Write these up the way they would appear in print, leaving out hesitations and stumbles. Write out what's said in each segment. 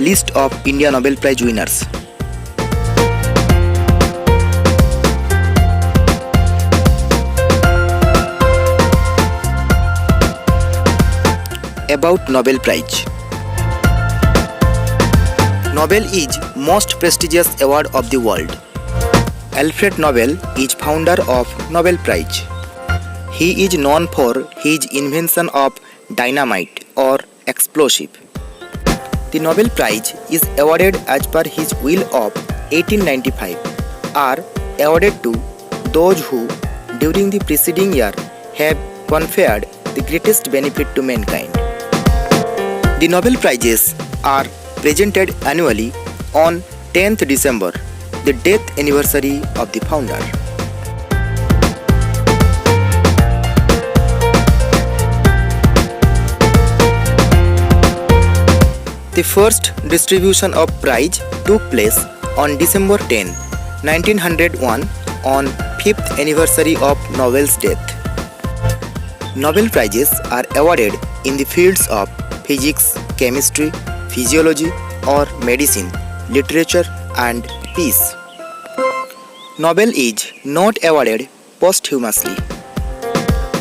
list of India Nobel Prize winners. About Nobel Prize. Nobel is most prestigious award of the world. Alfred Nobel is founder of Nobel Prize. He is known for his invention of dynamite or explosive. The Nobel Prize is awarded as per his will of 1895 are awarded to those who during the preceding year have conferred the greatest benefit to mankind. The Nobel Prizes are presented annually on 10th December, the death anniversary of the founder. The first distribution of prize took place on December 10, 1901 on 5th anniversary of Nobel's death. Nobel Prizes are awarded in the fields of physics, chemistry, physiology or medicine, literature and peace. Nobel is not awarded posthumously.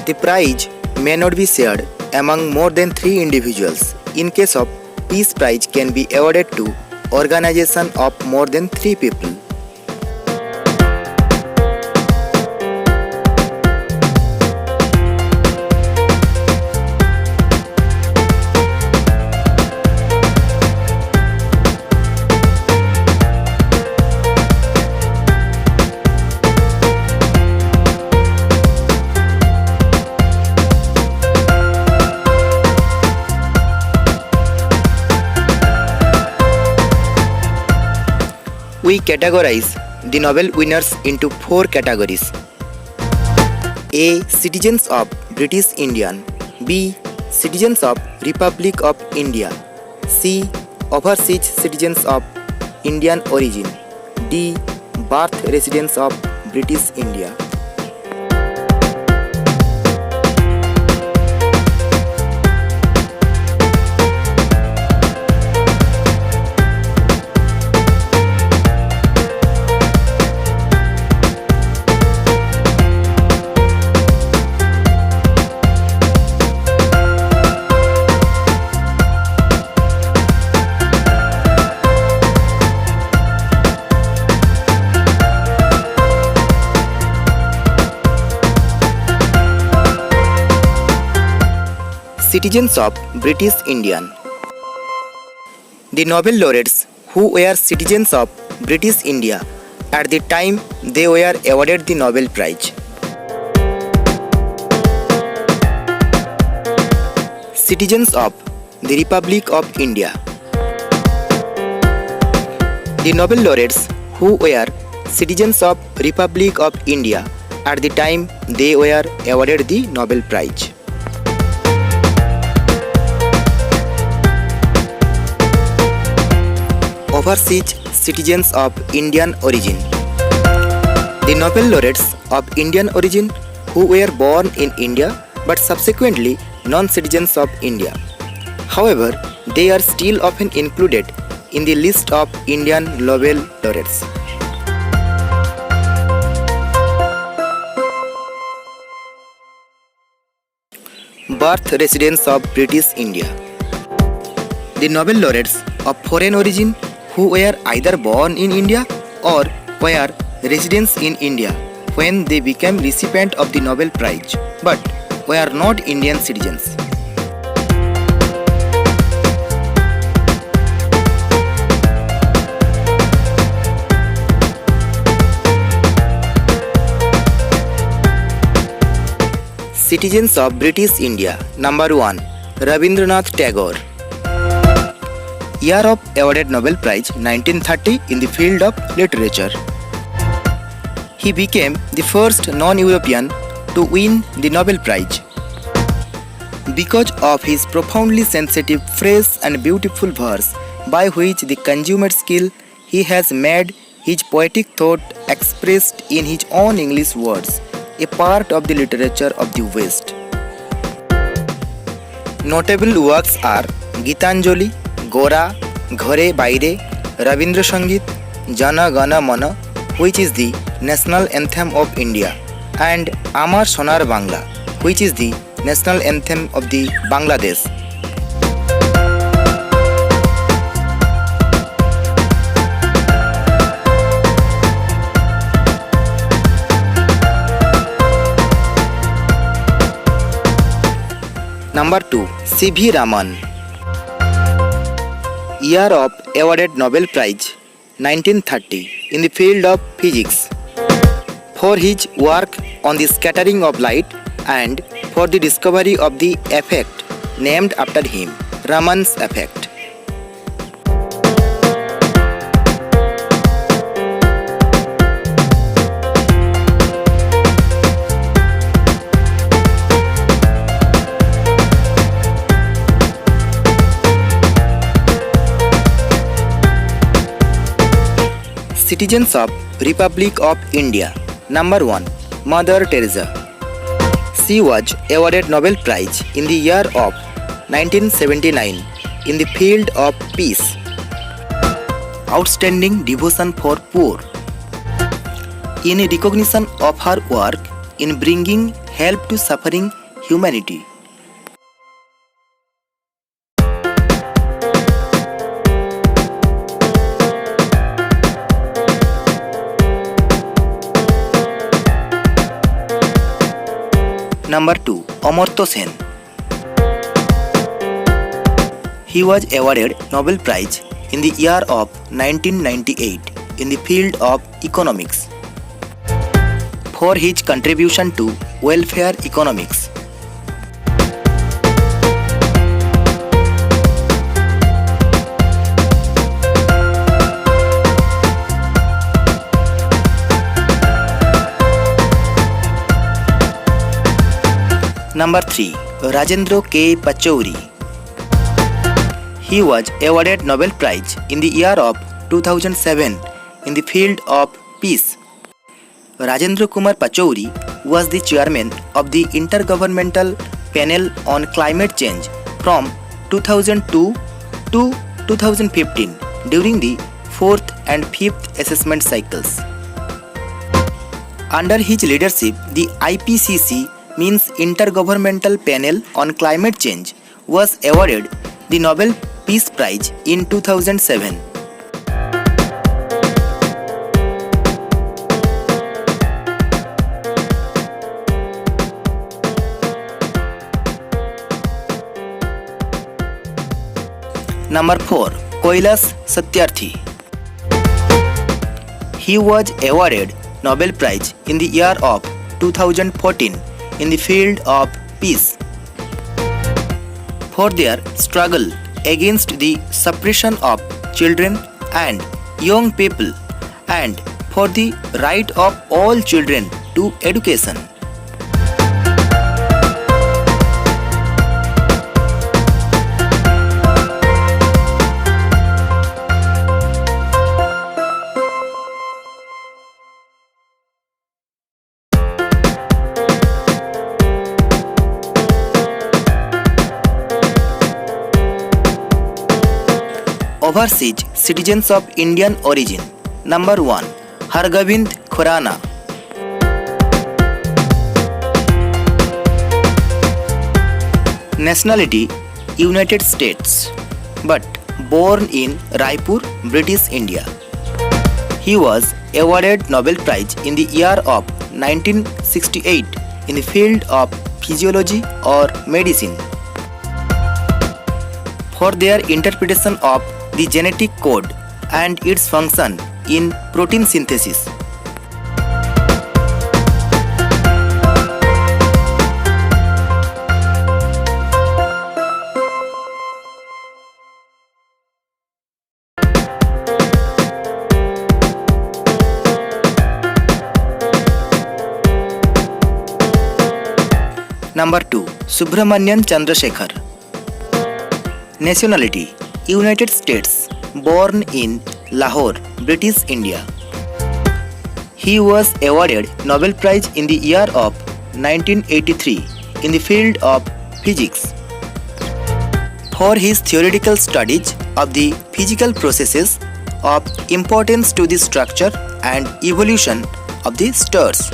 The prize may not be shared among more than 3 individuals. In case of Peace Prize can be awarded to organization of more than 3 people. We categorize the Nobel winners into 4 categories. A. Citizens of British Indian. B. Citizens of Republic of India. C. Overseas citizens of Indian origin. D. Birth residents of British India. Citizens of British Indian. The Nobel laureates who were citizens of British India at the time they were awarded the Nobel Prize. Citizens of the Republic of India. The Nobel laureates who were citizens of Republic of India at the time they were awarded the Nobel Prize. Overseas citizens of Indian origin. The Nobel laureates of Indian origin who were born in India but subsequently non-citizens of India. However, they are still often included in the list of Indian Nobel laureates. Birth residents of British India. The Nobel laureates of foreign origin who were either born in India or were residents in India when they became recipient of the Nobel Prize but were not Indian citizens. Citizens of British India. Number 1. Rabindranath Tagore. Year of awarded Nobel Prize 1930 in the field of literature. He became the first non-European to win the Nobel Prize. Because of his profoundly sensitive, fresh and beautiful verse by which the consummate skill he has made his poetic thought expressed in his own English words, a part of the literature of the West. Notable works are Gitanjali, Gora, Ghore Baire, Rabindra Sangit, Jana Gana Mana, which is the national anthem of India, and Amar Sonar Bangla, which is the national anthem of the Bangladesh. Number 2. C.V. Raman. Year of awarded Nobel Prize 1930 in the field of physics for his work on the scattering of light and for the discovery of the effect named after him, Raman's effect. Citizens of Republic of India. Number 1. Mother Teresa. She was awarded Nobel Prize in the year of 1979 in the field of peace. Outstanding devotion for poor. In recognition of her work in bringing help to suffering humanity. Number 2. Amartya Sen. He was awarded Nobel Prize in the year of 1998 in the field of economics for his contribution to welfare economics. Number 3. Rajendra K. Pachauri. He was awarded Nobel Prize in the year of 2007 in the field of peace. Rajendra Kumar Pachauri was the chairman of the Intergovernmental Panel on Climate Change from 2002 to 2015 during the 4th and 5th assessment cycles. Under his leadership, the IPCC means Intergovernmental Panel on Climate Change was awarded the Nobel Peace Prize in 2007. Number 4. Kailash Satyarthi. He was awarded Nobel Prize in the year of 2014 in the field of peace for their struggle against the suppression of children and young people and for the right of all children to education. Overseas citizens of Indian origin. Number 1. Hargobind Khurana. Nationality United States, but born in Raipur, British India. He was awarded Nobel Prize in the year of 1968 in the field of physiology or medicine for their interpretation of the genetic code and its function in protein synthesis. Number 2. Subramanian Chandrasekhar. Nationality United States, born in Lahore, British India. He was awarded Nobel Prize in the year of 1983 in the field of physics for his theoretical studies of the physical processes of importance to the structure and evolution of the stars.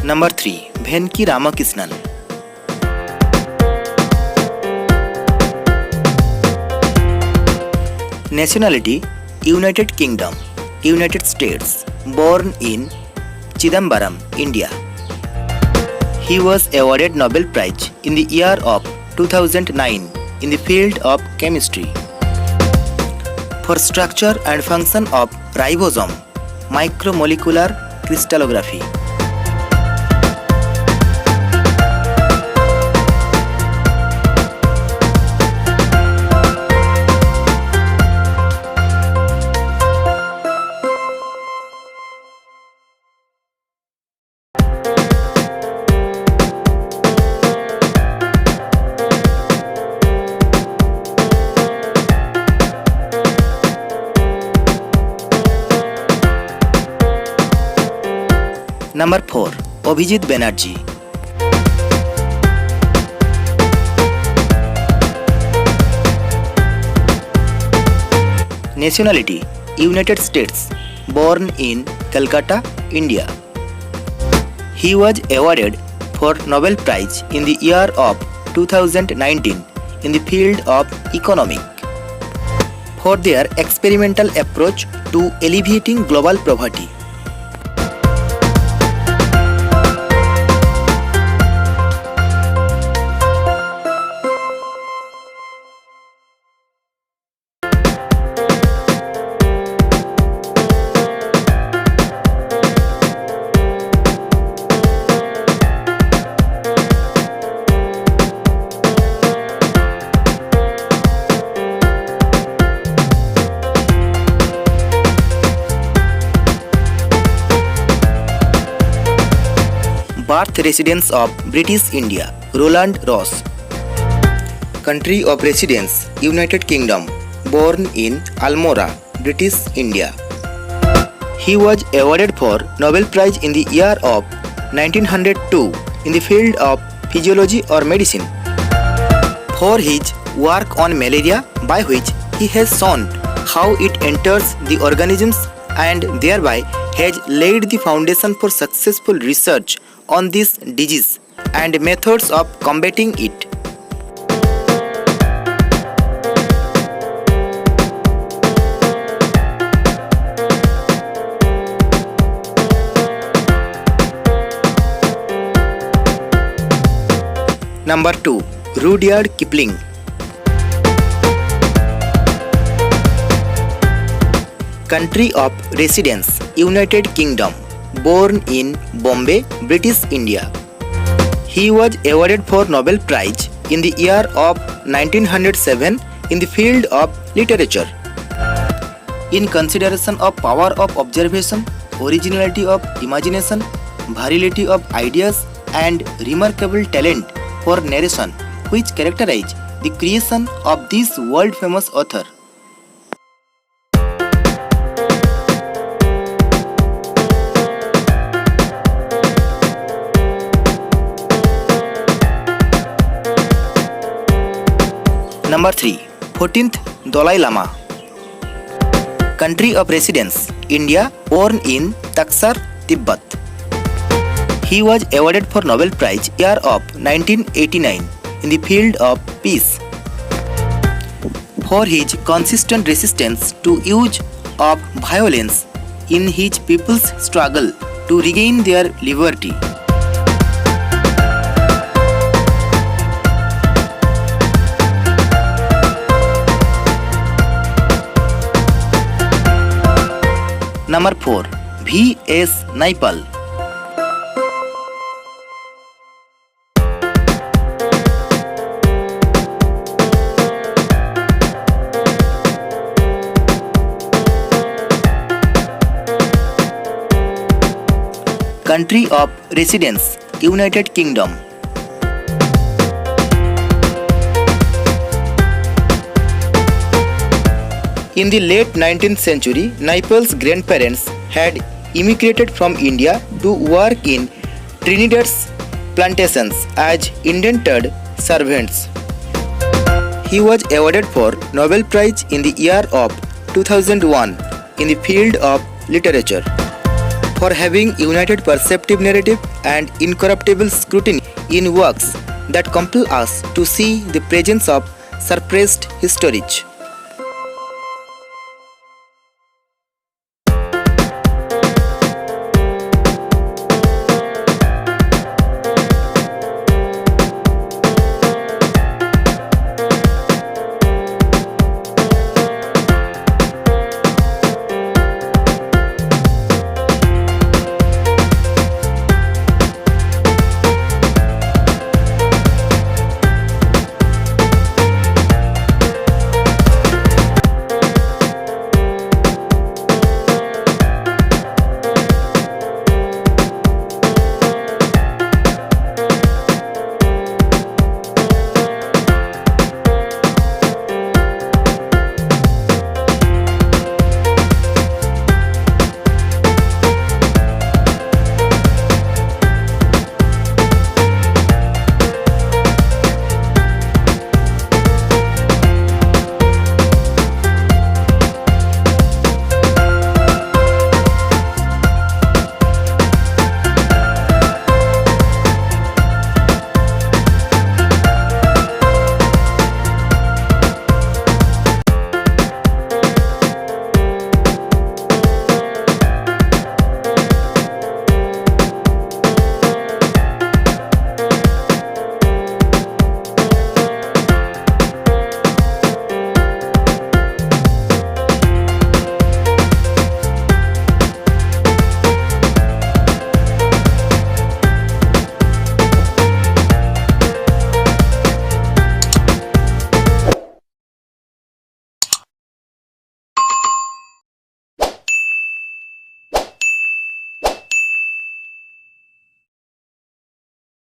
Number 3. Venki Ramakrishnan. Nationality: United Kingdom, United States. Born in Chidambaram, India. He was awarded Nobel Prize in the year of 2009 in the field of chemistry for structure and function of ribosome, micromolecular crystallography. Number 4. Abhijit Banerjee. Nationality: United States. Born in Calcutta, India. He was awarded for Nobel Prize in the year of 2019 in the field of economics for their experimental approach to alleviating global poverty. Birth residence of British India, Roland Ross. Country of residence, United Kingdom. Born in Almora, British India. He was awarded for Nobel Prize in the year of 1902 in the field of physiology or medicine for his work on malaria, by which he has shown how it enters the organisms and thereby has laid the foundation for successful research on this disease and methods of combating it. Number 2. Rudyard Kipling. Country of residence, United Kingdom. Born in Bombay, British India. He was awarded for Nobel Prize in the year of 1907 in the field of literature in consideration of power of observation, originality of imagination, variety of ideas and remarkable talent for narration, which characterize the creation of this world-famous author. Number 3. 14th Dalai Lama. Country of residence, India. Born in Taksar, Tibet. He was awarded for Nobel Prize year of 1989 in the field of peace for his consistent resistance to use of violence in his people's struggle to regain their liberty. Number 4. V.S. Naipaul. country of residence, United Kingdom. In the late 19th century, Naipaul's grandparents had immigrated from India to work in Trinidad's plantations as indentured servants. He was awarded for Nobel Prize in the year of 2001 in the field of literature for having united perceptive narrative and incorruptible scrutiny in works that compel us to see the presence of suppressed histories.